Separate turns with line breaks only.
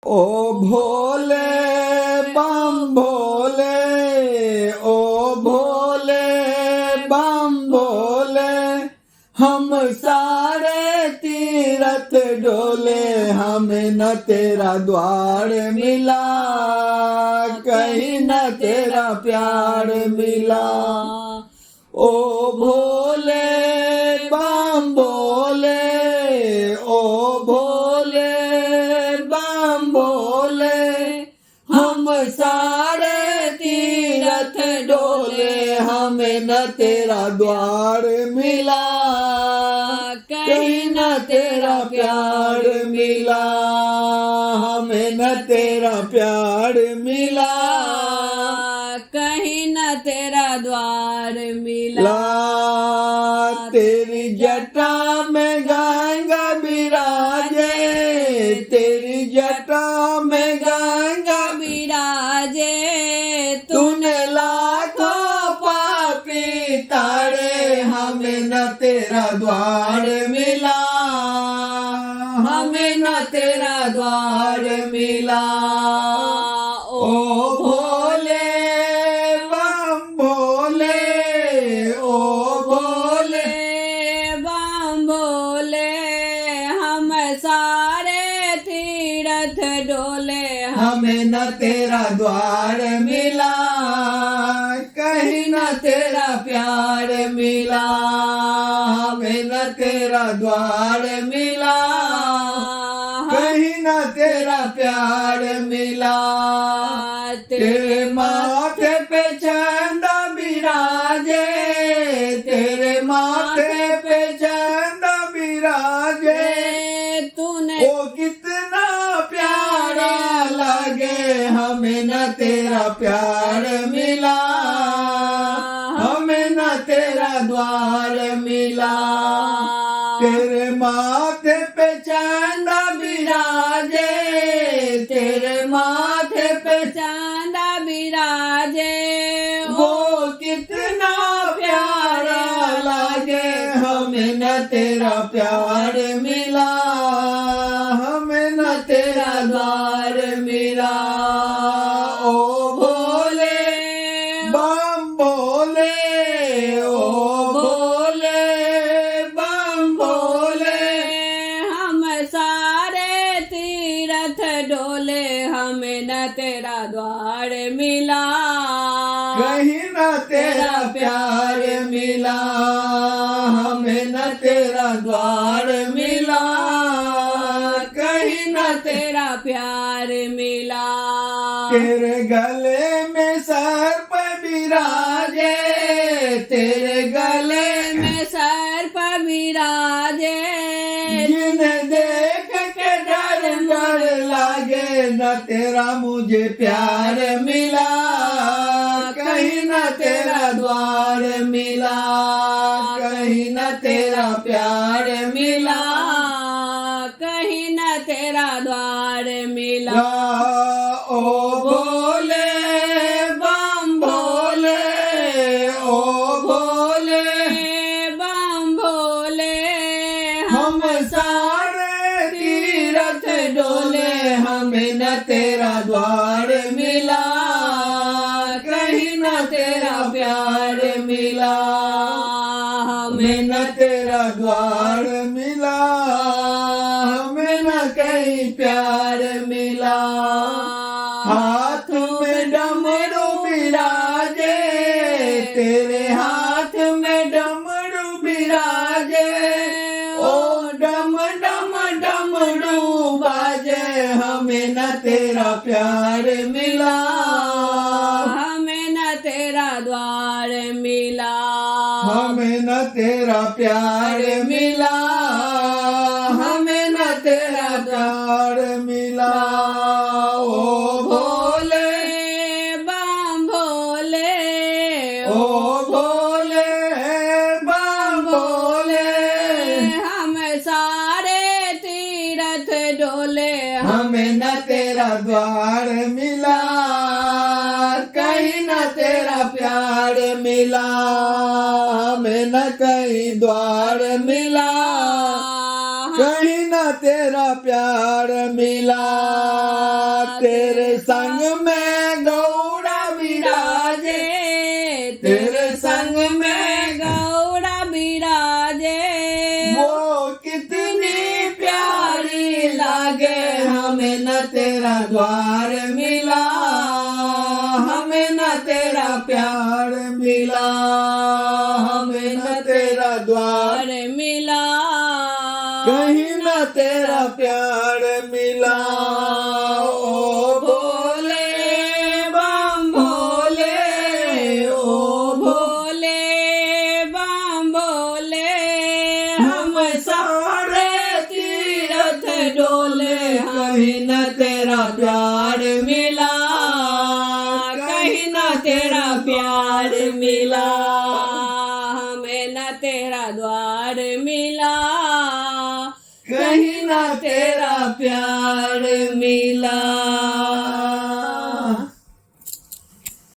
ओ भोले बम भोले, ओ भोले बम भोले, हम सारे तीरथ डोले, हमें न तेरा द्वार मिला, कहीं न तेरा प्यार मिला। ओ भोले बम भोले, ओ भोले बम भोले, हम सारे तीरथ डोले, हमें न तेरा द्वार मिला, कहीं न तेरा प्यार मिला, हमें न तेरा प्यार मिला,
कहीं न तेरा द्वार मिला।
तेरी जटा में गंगा विराजे, तेरी जटा में गंगा
विराजे,
तूने लाखों पापी तारे, हमें न तेरा द्वार मिला, हमें न तेरा द्वार मिला। ओ भोले बम भोले, ओ भोले
बम भोले, हम सारे तीरथ डोले,
हमें न तेरा द्वार मिला, कहीं न तेरा प्यार मिला, हमें न तेरा द्वार मिला, कहीं न तेरा प्यार मिला। तेरे माथे पे चंदा विराजे, तेरे माथे पे चंदा विराजे,
तूने
ओ कितना प्यारा लगे, हमें न तेरा प्यार मिला, हमें न तेरा द्वार मिला। तेरे माथे पे चंदा विराजे, तेरे माथे पे
चांदा विराजे,
वो कितना प्यारा लगे, हमें न तेरा प्यार मिला, हमें न तेरा द्वार मिला। ओ भोले बम भोले, ओ भोले बम भोले,
हम सारे तीरथ डोले, हमें न तेरा द्वार मिला,
कहीं न तेरा प्यार मिला, हमें न तेरा द्वार मिला, कहीं न
तेरा प्यार मिला।
तेरे गले में सर्प विराजे, तेरे गले
में सर्प विराजे,
जिन्हें देख के डर डर लागे, न तेरा मुझे प्यार मिला, कहीं न तेरा द्वार मिला, कहीं न तेरा प्यार मिला,
कहीं न तेरा द्वार मिला।
ओ भोले बम भोले, ओ भोले
बम भोले,
हम सारे तीरथ डोले, हमें न तेरा द्वार मिला, कहीं न तेरा प्यार मिला, हमें न तेरा द्वार मिला, हमें न कहीं प्यार मिला। हाथ में डमरू विराजे, तेरे हाथ में डमरू विराजे, ओ डम डम डमरू बाजे, हमें न तेरा प्यार मिला,
हमें न तेरा द्वार मिला,
हमें न तेरा प्यार मिला, हमें न तेरा प्यार मिला। ओ भोले
बम भोले,
ओ भोले बम भोले,
हम सारे तीरथ डोले,
हमें न तेरा द्वार मिला, कहीं न तेरा प्यार मिला, हमें न कहीं द्वार मिला, कहीं न तेरा प्यार मिला। तेरे संग में गौड़ा विराजे, तेरे संग में
गौड़ा विराजे,
वो कितनी प्यारी लागे। हमें न तेरा द्वार मिला, हमें न तेरा प्यार मिला, हमें न तेरा द्वार
मिला,
कहीं न तेरा प्यार मिला। ओ भोले बम भोले, ओ
भोले बम भोले,
हम सारे तीरथ डोले, कहीं न तेरा प्यार मिला,
कहीं न तेरा प्यार मिला, हमें न तेरा द्वार मिला,
कहीं न तेरा प्यार मिला।